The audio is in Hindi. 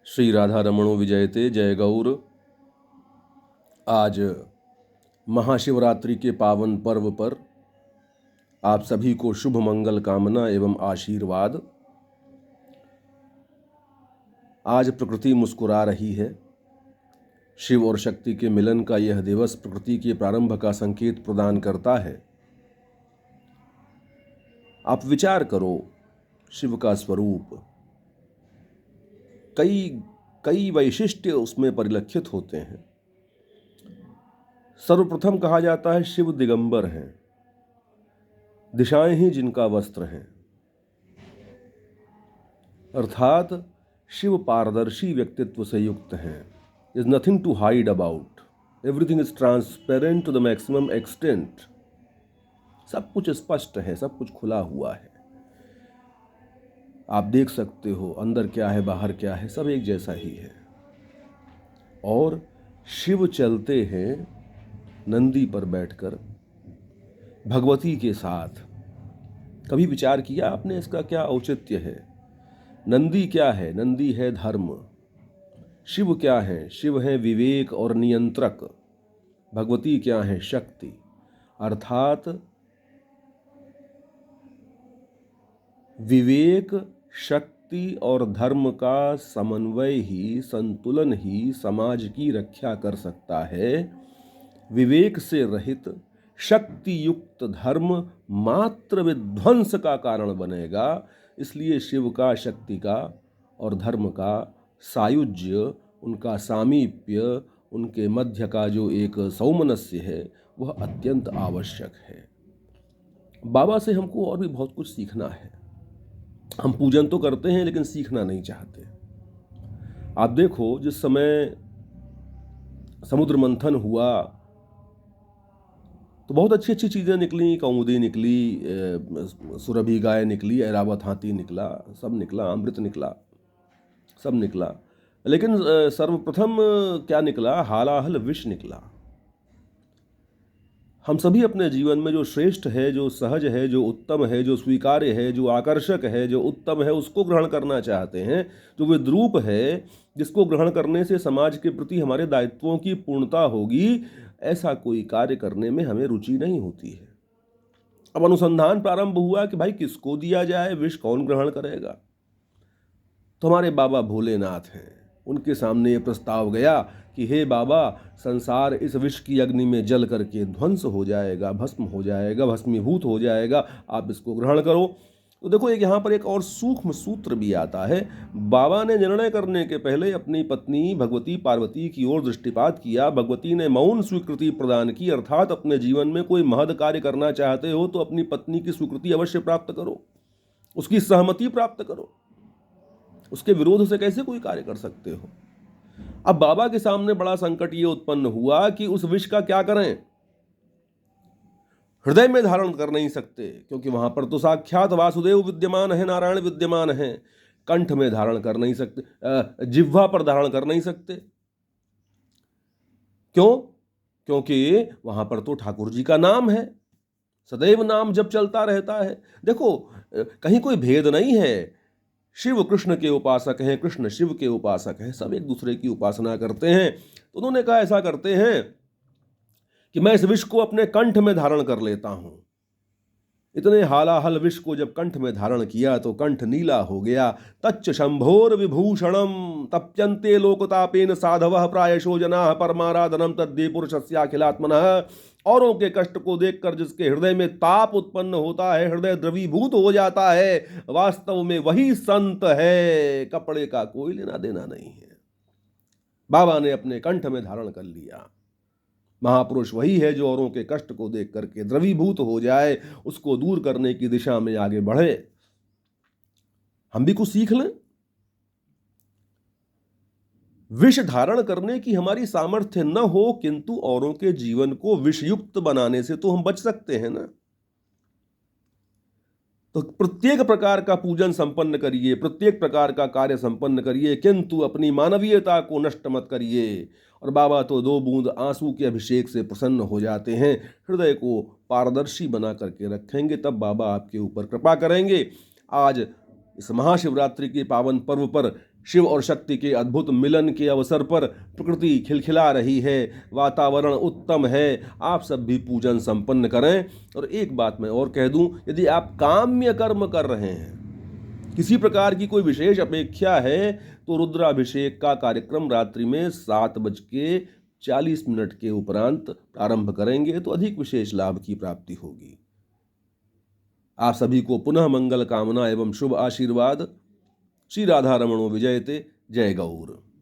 श्री राधा रमणो विजयते। जय गौर। आज महाशिवरात्रि के पावन पर्व पर आप सभी को शुभ मंगल कामना एवं आशीर्वाद। आज प्रकृति मुस्कुरा रही है। शिव और शक्ति के मिलन का यह दिवस प्रकृति के प्रारंभ का संकेत प्रदान करता है। आप विचार करो, शिव का स्वरूप, कई वैशिष्ट्य उसमें परिलक्षित होते हैं। सर्वप्रथम कहा जाता है शिव दिगंबर हैं, दिशाएं ही जिनका वस्त्र हैं। अर्थात शिव पारदर्शी व्यक्तित्व से युक्त हैं। Is nothing to hide about, everything is transparent to the maximum extent. सब कुछ स्पष्ट है, सब कुछ खुला हुआ है। आप देख सकते हो अंदर क्या है, बाहर क्या है, सब एक जैसा ही है। और शिव चलते हैं नंदी पर बैठकर भगवती के साथ। कभी विचार किया आपने इसका क्या औचित्य है? नंदी क्या है? नंदी है धर्म। शिव क्या है? शिव है विवेक और नियंत्रक। भगवती क्या है? शक्ति। अर्थात विवेक, शक्ति और धर्म का समन्वय ही, संतुलन ही समाज की रक्षा कर सकता है। विवेक से रहित शक्ति युक्त धर्म मात्र विध्वंस का कारण बनेगा। इसलिए शिव का, शक्ति का और धर्म का सायुज्य, उनका सामीप्य, उनके मध्य का जो एक सौमनस्य है, वह अत्यंत आवश्यक है। बाबा से हमको और भी बहुत कुछ सीखना है। हम पूजन तो करते हैं लेकिन सीखना नहीं चाहते। आप देखो, जिस समय समुद्र मंथन हुआ तो बहुत अच्छी अच्छी चीज़ें निकली। कौमुदी निकली, सुरभि गाय निकली, ऐरावत हाथी निकला, सब निकला, अमृत निकला, सब निकला। लेकिन सर्वप्रथम क्या निकला? हालाहल विष निकला। हम सभी अपने जीवन में जो श्रेष्ठ है, जो सहज है, जो उत्तम है, जो स्वीकार्य है, जो आकर्षक है, जो उत्तम है, उसको ग्रहण करना चाहते हैं। जो विद्रूप है, जिसको ग्रहण करने से समाज के प्रति हमारे दायित्वों की पूर्णता होगी, ऐसा कोई कार्य करने में हमें रुचि नहीं होती है। अब अनुसंधान प्रारंभ हुआ कि भाई किसको दिया जाए, विष कौन ग्रहण करेगा? तो हमारे बाबा भोलेनाथ हैं, उनके सामने ये प्रस्ताव गया कि हे बाबा, संसार इस विष की अग्नि में जल करके ध्वंस हो जाएगा, भस्म हो जाएगा, भस्मीभूत हो जाएगा, आप इसको ग्रहण करो। तो देखो, यहाँ पर एक और सूक्ष्म सूत्र भी आता है। बाबा ने निर्णय करने के पहले अपनी पत्नी भगवती पार्वती की ओर दृष्टिपात किया। भगवती ने मौन स्वीकृति प्रदान की। अर्थात अपने जीवन में कोई महद कार्य करना चाहते हो तो अपनी पत्नी की स्वीकृति अवश्य प्राप्त करो, उसकी सहमति प्राप्त करो। उसके विरोध से कैसे कोई कार्य कर सकते हो? अब बाबा के सामने बड़ा संकट ये उत्पन्न हुआ कि उस विष का क्या करें। हृदय में धारण कर नहीं सकते, क्योंकि वहां पर तो साक्षात वासुदेव विद्यमान है, नारायण विद्यमान है। कंठ में धारण कर नहीं सकते, जिह्वा पर धारण कर नहीं सकते। क्यों? क्योंकि वहां पर तो ठाकुर जी का नाम है, सदैव नाम जब चलता रहता है। देखो, कहीं कोई भेद नहीं है। शिव कृष्ण के उपासक हैं, कृष्ण शिव के उपासक हैं, सब एक दूसरे की उपासना करते हैं। तो उन्होंने कहा ऐसा करते हैं कि मैं इस विष को अपने कंठ में धारण कर लेता हूं। इतने हालाहल विष को जब कंठ में धारण किया तो कंठ नीला हो गया। तच्च शंभोर विभूषणम तप्यन्ते लोकतापेन साधवः प्रायशो जनाः परमाराधनम तद्धि पुरुषस्याखिलात्मनः। औरों के कष्ट को देखकर जिसके हृदय में ताप उत्पन्न होता है, हृदय द्रवीभूत हो जाता है, वास्तव में वही संत है। कपड़े का कोई लेना देना नहीं है। बाबा ने अपने कंठ में धारण कर लिया। महापुरुष वही है जो औरों के कष्ट को देख करके द्रवीभूत हो जाए, उसको दूर करने की दिशा में आगे बढ़े। हम भी कुछ सीख लें। विष धारण करने की हमारी सामर्थ्य न हो, किंतु औरों के जीवन को विषयुक्त बनाने से तो हम बच सकते हैं ना। तो प्रत्येक प्रकार का पूजन संपन्न करिए, प्रत्येक प्रकार का कार्य संपन्न करिए, किंतु अपनी मानवीयता को नष्ट मत करिए। और बाबा तो 2 बूंद आंसू के अभिषेक से प्रसन्न हो जाते हैं। हृदय को पारदर्शी बना करके रखेंगे, तब बाबा आपके ऊपर कृपा करेंगे। आज इस महाशिवरात्रि के पावन पर्व पर शिव और शक्ति के अद्भुत मिलन के अवसर पर प्रकृति खिलखिला रही है, वातावरण उत्तम है। आप सब भी पूजन संपन्न करें। और एक बात मैं और कह दूं, यदि आप काम्य कर्म कर रहे हैं, किसी प्रकार की कोई विशेष अपेक्षा है, तो रुद्राभिषेक का कार्यक्रम रात्रि में 7:40 के उपरांत प्रारंभ करेंगे तो अधिक विशेष लाभ की प्राप्ति होगी। आप सभी को पुनः मंगल कामना एवं शुभ आशीर्वाद। श्री राधा रमणो विजयते। जय गौर।